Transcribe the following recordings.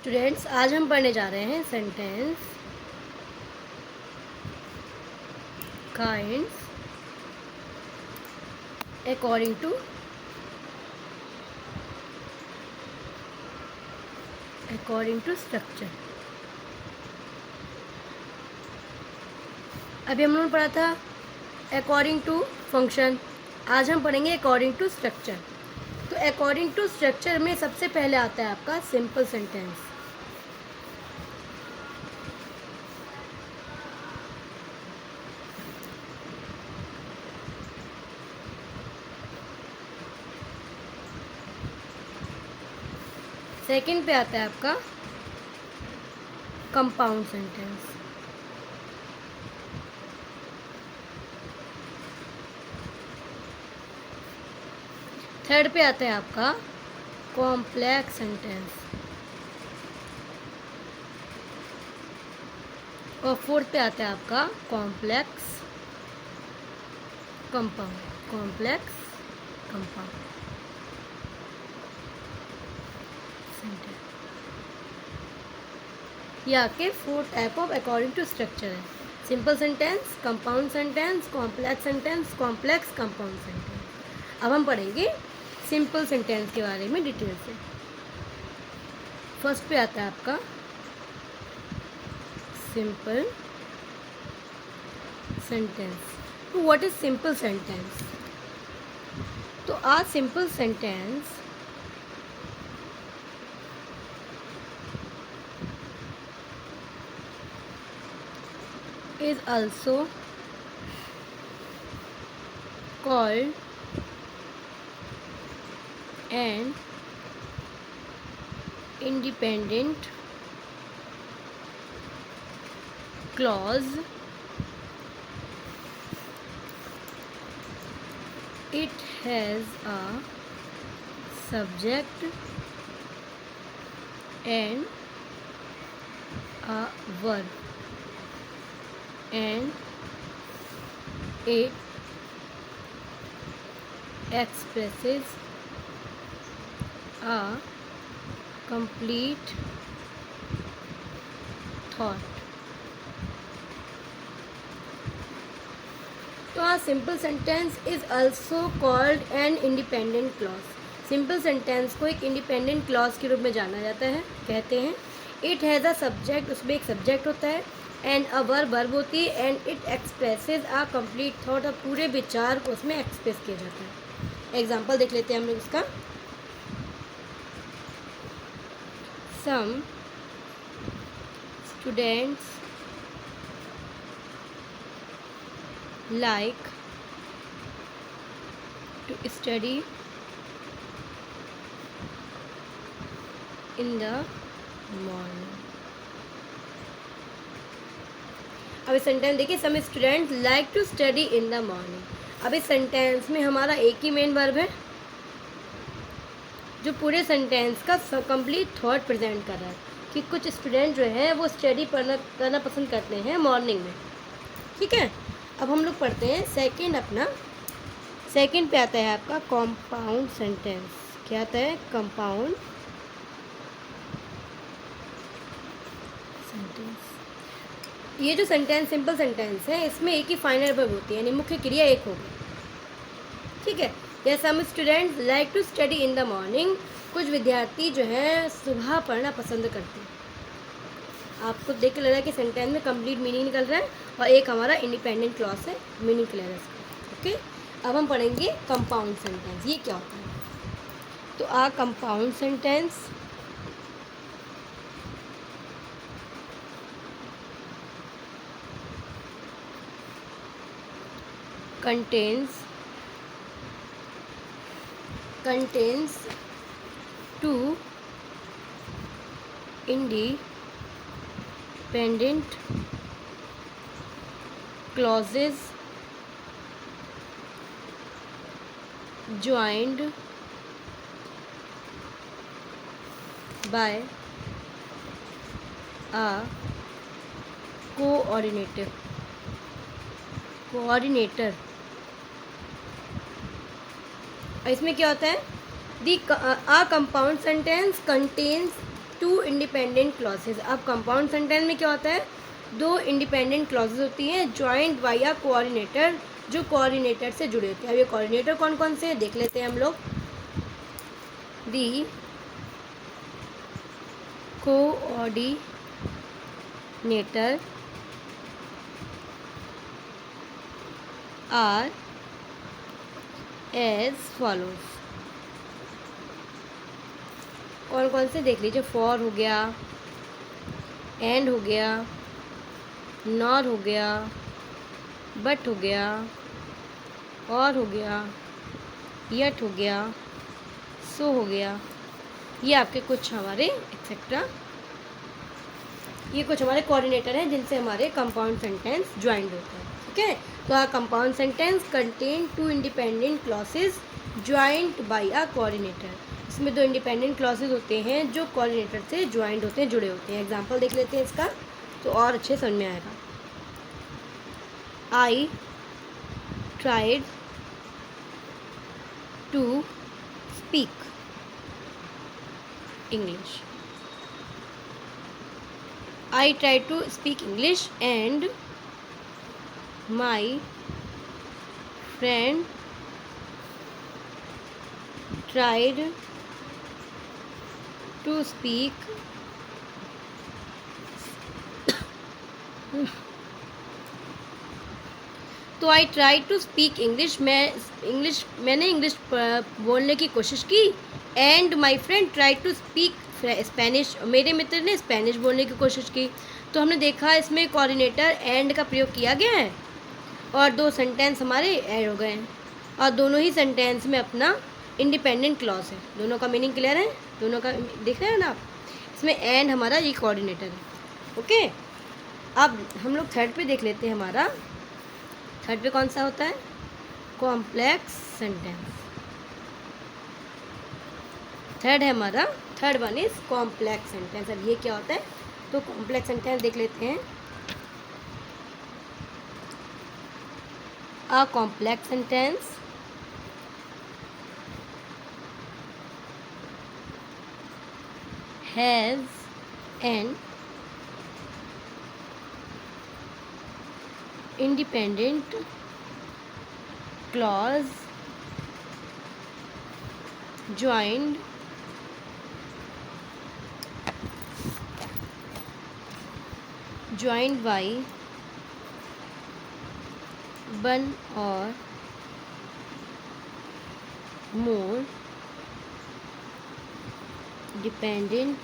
Students, आज हम पढ़ने जा रहे हैं sentence kinds according to structure. अभी हम लोगों ने पढ़ा था अकॉर्डिंग टू फंक्शन, आज हम पढ़ेंगे अकॉर्डिंग टू स्ट्रक्चर। तो अकॉर्डिंग टू स्ट्रक्चर में सबसे पहले आता है आपका सिंपल सेंटेंस। सेकंड पे आता है आपका कंपाउंड सेंटेंस। थर्ड पे आता है आपका कॉम्प्लेक्स सेंटेंस। और फोर्थ पे आता है आपका कॉम्प्लेक्स कंपाउंड सेंटेंस। ये आपके 4 type of according to structure है। Simple sentence, compound sentence, complex sentence, complex compound sentence. अब हम पढ़ेंगे सिंपल सेंटेंस के बारे में डिटेल से। फर्स्ट पे आता है आपका सिंपल सेंटेंस। तो व्हाट इज सिंपल सेंटेंस? तो a simple sentence is also called an independent clause. It has a subject and a verb, and it expresses a complete thought. तो a simple sentence is also called an independent clause. Simple sentence को एक independent clause के रूप में जाना जाता है, कहते हैं। इट हैज़ अ सब्जेक्ट, उसमें एक सब्जेक्ट होता है, एंड अ वर्ब होती है, and it expresses a complete thought, और पूरे विचार को उसमें एक्सप्रेस किया जाता है। एग्जाम्पल देख लेते हैं हम लोग इसका। Some students like to study in the morning। अब इस सेंटेंस देखिए, some student like to study in the morning. अब इस सेंटेंस में हमारा एक ही मेन वर्ब है जो पूरे सेंटेंस का कंप्लीट थॉट प्रेजेंट कर रहा है कि कुछ स्टूडेंट जो है वो स्टडी करना पसंद करते हैं मॉर्निंग में। ठीक है, अब हम लोग पढ़ते हैं सेकंड। अपना सेकंड पे आता है आपका कंपाउंड सेंटेंस। क्या आता है? Compound sentence. ये जो सेंटेंस सिंपल सेंटेंस है, इसमें एक ही फाइनल वर्ब होती है, यानी मुख्य क्रिया एक होगी। ठीक है, जैसे some students like to study in the morning. कुछ विद्यार्थी जो है सुबह पढ़ना पसंद करते हैं। आपको देख के लग रहा है कि सेंटेंस में कंप्लीट मीनिंग निकल रहा है, और एक हमारा इंडिपेंडेंट क्लॉज है, मीनिंग क्लियर है इसका। ओके, अब हम पढ़ेंगे कंपाउंड सेंटेंस। ये क्या होता है? तो a compound sentence contains two independent clauses joined by a coordinator। इसमें क्या होता है? The a compound sentence contains two independent clauses. अब कंपाउंड सेंटेंस में क्या होता है, दो इंडिपेंडेंट क्लॉजेज होती हैं ज्वाइंट बाय अ कोऑर्डिनेटर, जो कोऑर्डिनेटर से जुड़े होते हैं। अब ये कोऑर्डिनेटर कौन कौन से हैं देख लेते हैं हम लोग। दी कोऑर्डिनेटर आर एज फॉलोज। कौन कौन से देख लीजिए, फॉर हो गया, एंड हो गया, नॉर हो गया, बट हो गया, और हो गया, यट हो गया, सो हो गया। ये आपके कुछ हमारे एक्सेट्रा, ये कुछ हमारे कोऑर्डिनेटर हैं जिनसे हमारे कंपाउंड सेंटेंस ज्वाइंट होते हैं। ठीक है, तो a compound sentence contain two independent clauses joint by a coordinator. इसमें दो इंडिपेंडेंट क्लॉसेज होते हैं जो कोऑर्डिनेटर से ज्वाइंट होते हैं, जुड़े होते हैं। एग्जांपल देख लेते हैं इसका, तो और अच्छे समझ में आएगा। I tried to speak English. I tried to speak English and my friend tried to speak तो I try to speak English, मैंने इंग्लिश बोलने की कोशिश की। And my friend try to speak Spanish, मेरे मित्र ने स्पेनिश बोलने की कोशिश की। तो हमने देखा इसमें कोऑर्डिनेटर एंड का प्रयोग किया गया है और दो सेंटेंस हमारे ऐड हो गए हैं, और दोनों ही सेंटेंस में अपना इंडिपेंडेंट क्लॉज है। दोनों का मीनिंग क्लियर है, दोनों का देख रहे हैं ना आप। इसमें एंड हमारा ये कोऑर्डिनेटर है। ओके, अब हम लोग थर्ड पे देख लेते हैं। हमारा थर्ड पे कौन सा होता है, कॉम्प्लेक्स सेंटेंस। थर्ड है हमारा, third one is complex sentence. अब ये क्या होता है, तो कॉम्प्लेक्स सेंटेंस देख लेते हैं। अ complex sentence has an independent clause joined by one or more dependent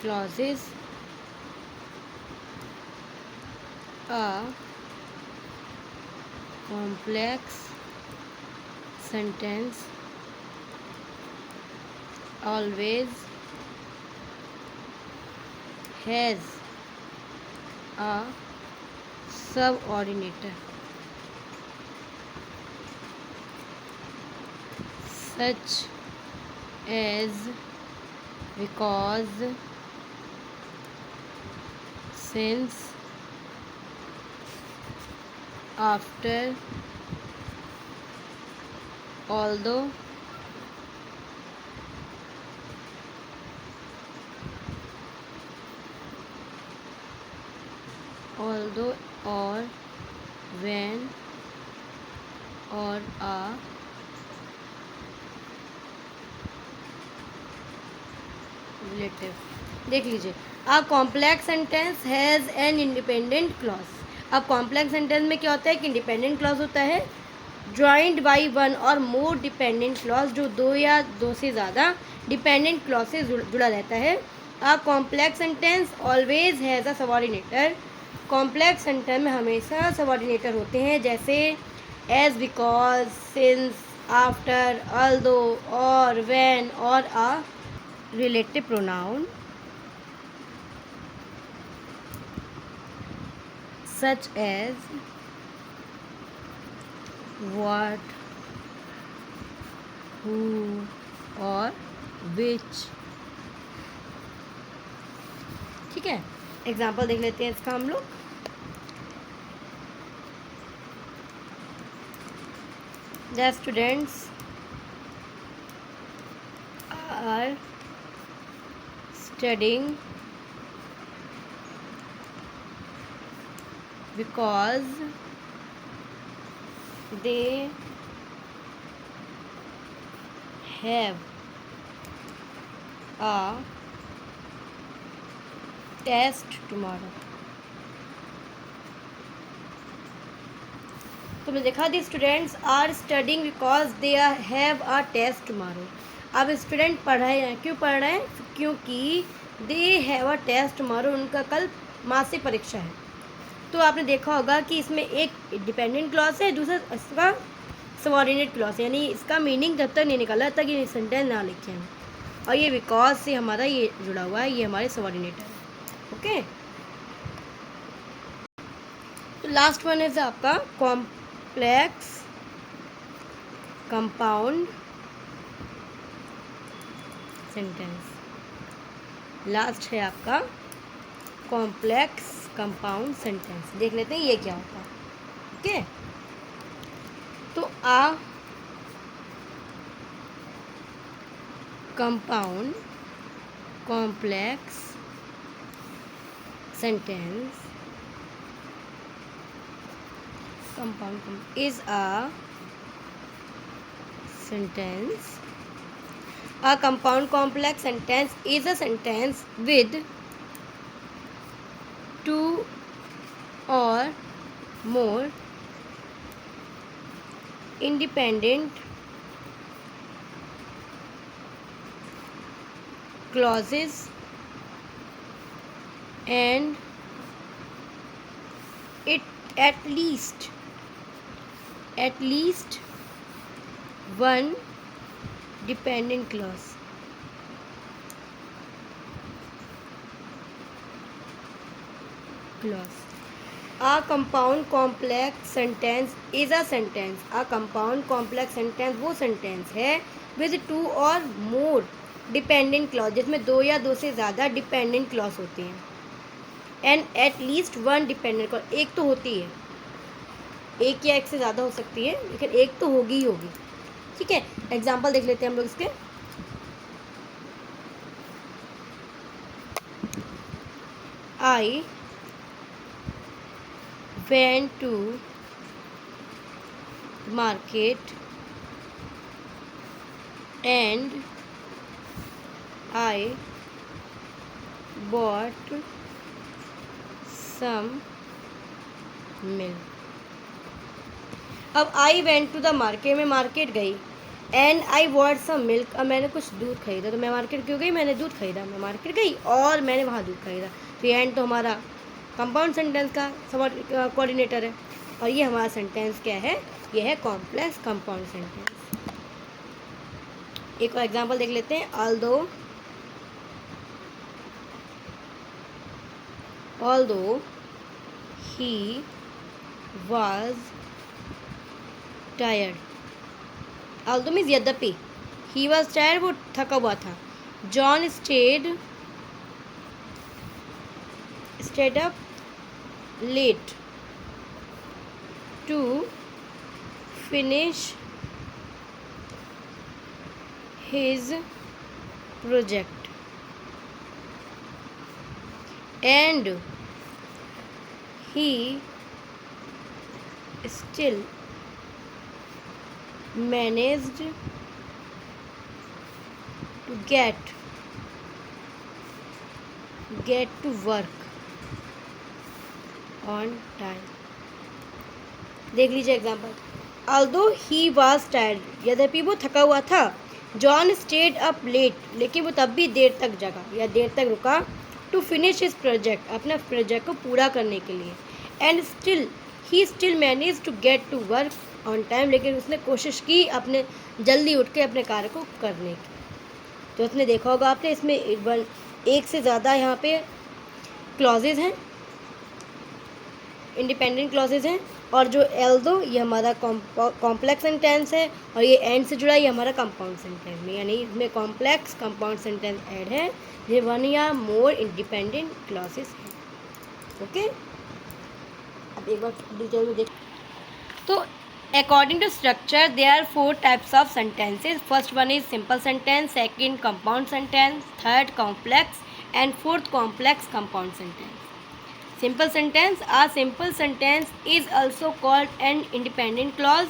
clauses a complex sentence always has a subordinator such as because, since, after, although, or when, or a relative। देख लीजिए, अ complex sentence has an independent clause. अब complex sentence में क्या होता है कि independent clause होता है ज्वाइंट बाई वन और मोर डिपेंडेंट क्लॉज, जो दो या दो से ज़्यादा डिपेंडेंट क्लॉज से जुड़ा रहता है। A complex sentence always has a subordinator. Complex sentence में हमेशा सबऑर्डिनेटर होते हैं, जैसे as, because, since, after, although, और, व्हेन, और a relative pronoun such as what, who, or which। ठीक है, एग्जाम्पल देख लेते हैं इसका हम लोग। The students are studying because they have a test tomorrow. तो मैंने देखा the students are studying because they have a test tomorrow. अब स्टूडेंट पढ़ रहे हैं, क्यों पढ़ रहे हैं? क्योंकि they have a test tomorrow, उनका कल मासिक परीक्षा है. तो आपने देखा होगा कि इसमें एक डिपेंडेंट क्लॉज है, दूसरा इसका सबऑर्डिनेट क्लॉज है, यानी इसका मीनिंग जब तक नहीं निकाला तक ये सेंटेंस ना लिखे हैं. और ये बिकॉज से हमारा ये जुड़ा हुआ है, ये हमारे सबऑर्डिनेट है. ओके, तो लास्ट वन है आपका कॉम्प्लेक्स कंपाउंड सेंटेंस. लास्ट है आपका कॉम्प्लेक्स कंपाउंड सेंटेंस. देख लेते हैं ये क्या होता है. ओके, तो a compound complex sentence compound is a sentence. A compound complex sentence is a sentence with two or more independent clauses and it at least one dependent clause. A compound complex sentence is a sentence. A compound complex sentence वो sentence है with two or more dependent clause, जिसमें दो या दो से ज़्यादा dependent clause होती हैं. And at least one dependent clause, एक तो होती है, एक या एक से ज़्यादा हो सकती है, लेकिन एक तो होगी ही होगी. ठीक है, एग्जाम्पल देख लेते हैं हम लोग इसके. I went to market and I bought some milk. अब I went to the market, मैं मार्केट गई. And I bought some milk, अब मैंने कुछ दूध खरीदा. तो मैं मार्केट क्यों गई? मैंने दूध खरीदा. मैं मार्केट गई और मैंने वहाँ दूध खरीदा. तो ये एंड तो हमारा कंपाउंड सेंटेंस का कोऑर्डिनेटर है, और ये हमारा सेंटेंस क्या है? ये है कॉम्प्लेक्स कंपाउंड सेंटेंस. एक और एग्जांपल देख लेते हैं. although he was tired. although means यद्यपि, he was tired, वो थका हुआ था. John stayed up late to finish his project and he still managed to get to work on time. देख लीजिए example. although he was tired, यद्यपि वो थका हुआ था. John stayed up late, लेकिन वो तब भी देर तक जगा या देर तक रुका. to finish his project, अपना प्रोजेक्ट को पूरा करने के लिए. and he still managed to get to work on time, लेकिन उसने कोशिश की अपने जल्दी उठ के अपने कार्य को करने की. तो उसने देखा होगा आपने, इसमें एक से ज़्यादा यहाँ पे क्लॉजेज हैं, इंडिपेंडेंट क्लॉजेज हैं. और जो although ये हमारा कॉम्प्लेक्स सेंटेंस है, और ये एंड से जुड़ा ये हमारा कंपाउंड सेंटेंस में, यानी इसमें कॉम्प्लेक्स कंपाउंड सेंटेंस ऐड है, ये वन या मोर इंडिपेंडेंट क्लॉजेज हैं. ओके, अब एक बार डिटेल में देख. तो according to structure there are 4 types of sentences. First one is simple sentence, second compound sentence, third complex and fourth complex compound sentence. Simple sentence, a simple sentence is also called an independent clause.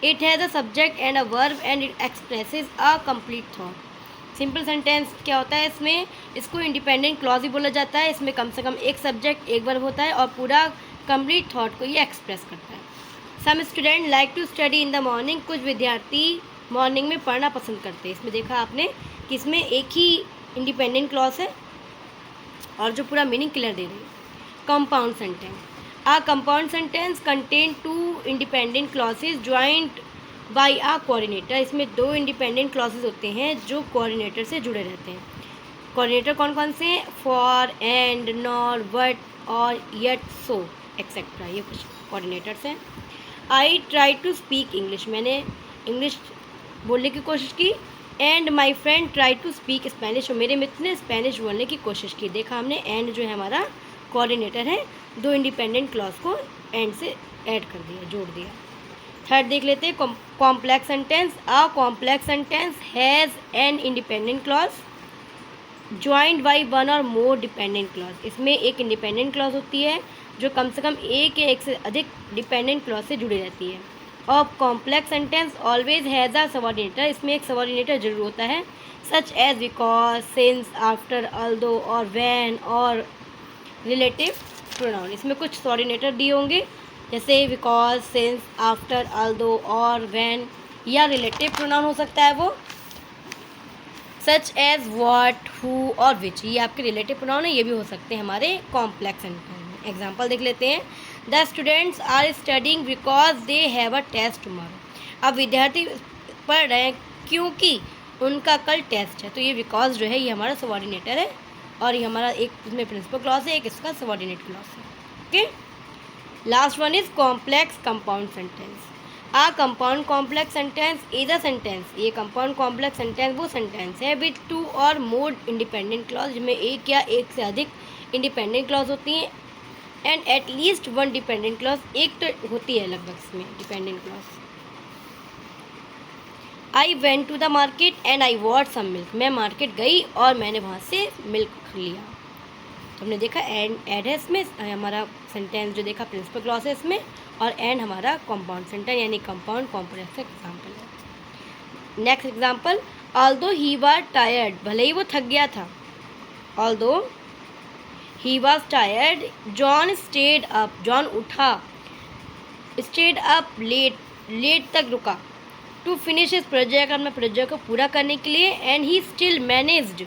It has a subject and a verb and it expresses a complete thought. Simple sentence क्या होता है, इसमें इसको independent clause ही बोला जाता है। इसमें कम से कम एक सब्जेक्ट एक वर्ब होता है और पूरा कंप्लीट थॉट को ये एक्सप्रेस करता है। Some student like to study in the morning. कुछ विद्यार्थी मॉर्निंग में पढ़ना पसंद करते हैं। इसमें देखा आपने कि इसमें एक ही इंडिपेंडेंट क्लॉज है और जो पूरा मीनिंग क्लियर दे रही है। Compound sentence, a compound sentence contain two independent clauses joined by a coordinator. इसमें दो इंडिपेंडेंट क्लॉजेज होते हैं जो कोऑर्डिनेटर से जुड़े रहते हैं। कोऑर्डिनेटर कौन कौन से हैं? For, and, nor, but or yet, so etcetera, ये कुछ कोऑर्डिनेटर्स हैं। I try to speak English. मैंने इंग्लिश बोलने की कोशिश की। And my friend try to speak Spanish. और मेरे मित्र ने स्पेनिश बोलने की कोशिश की। देखा हमने, एंड जो है हमारा कोऑर्डिनेटर है, दो इंडिपेंडेंट क्लॉज को एंड से ऐड कर दिया, जोड़ दिया। थर्ड देख लेते हैं, complex sentence. A complex sentence has an independent clause joint by one और मोर डिपेंडेंट क्लॉज। इसमें एक इंडिपेंडेंट क्लॉज होती है जो कम से कम एक या एक से अधिक डिपेंडेंट क्लॉज से जुड़ी रहती है। और complex sentence always has a subordinator. इसमें एक सबऑर्डिनेटर जरूर होता है, such as, because, since, after, although और व्हेन और रिलेटिव प्रोनाउन। इसमें कुछ सबऑर्डिनेटर दिए होंगे जैसे बिकॉज, सिंस, आफ्टर, ऑल्दो और व्हेन, या रिलेटिव प्रोनाउन हो सकता है वो, सच एज, व्हाट, हु और विच, ये आपके रिलेटिव प्रोनाउन है, ये भी हो सकते हैं हमारे कॉम्प्लेक्स सेंटेंस में। एग्जाम्पल देख लेते हैं, the students are studying because they have a test tomorrow. अब विद्यार्थी पढ़ रहे हैं क्योंकि उनका कल टेस्ट है। तो ये बिकॉज जो है ये हमारा सबऑर्डिनेटर है और ये हमारा एक इसमें प्रिंसिपल क्लॉज है, एक इसका सबऑर्डिनेट क्लॉज है। Okay, last one is complex compound sentence. A compound complex sentence is a sentence. ये कंपाउंड कॉम्प्लेक्स सेंटेंस वो सेंटेंस है with two or more independent clause, जिसमें एक या एक से अधिक इंडिपेंडेंट क्लॉज होती हैं and at least one dependent clause, एक तो होती है लगभग इसमें dependent clause. I went to the market and I bought some milk. मैं मार्केट गई और मैंने वहाँ से मिल्क लिया। तो हमने देखा एंड ऐड है इसमें, हमारा सेंटेंस जो देखा प्रिंसिपल क्लॉज है इसमें, और एंड हमारा कंपाउंड सेंटेंस यानी कंपाउंड कॉम्प्लेक्स एग्जाम्पल है। Next example, although he was tired. भले ही वो थक गया था, although he was tired, John stayed up. John उठा, स्टेड अप लेट, लेट तक रुका, टू फिनिश इस प्रोजेक्ट, अपने प्रोजेक्ट को पूरा करने के लिए, and he still managed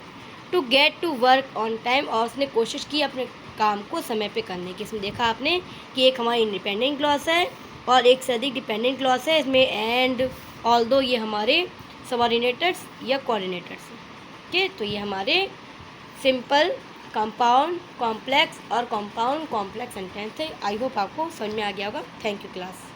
to get to work on time. और उसने कोशिश की अपने काम को समय पे करने की। इसमें देखा आपने कि एक हमारी इंडिपेंडेंट क्लॉज है और एक से अधिक डिपेंडेंट क्लॉज है। इसमें एंड, ऑल्दो ये हमारे सबऑर्डिनेटर्स या कोऑर्डिनेटर्स हैं। ओके, तो ये हमारे सिंपल, कंपाउंड, कॉम्प्लेक्स और कंपाउंड कॉम्प्लेक्स सेंटेंस है। आई होप आपको समझ में आ गया होगा। Thank you class.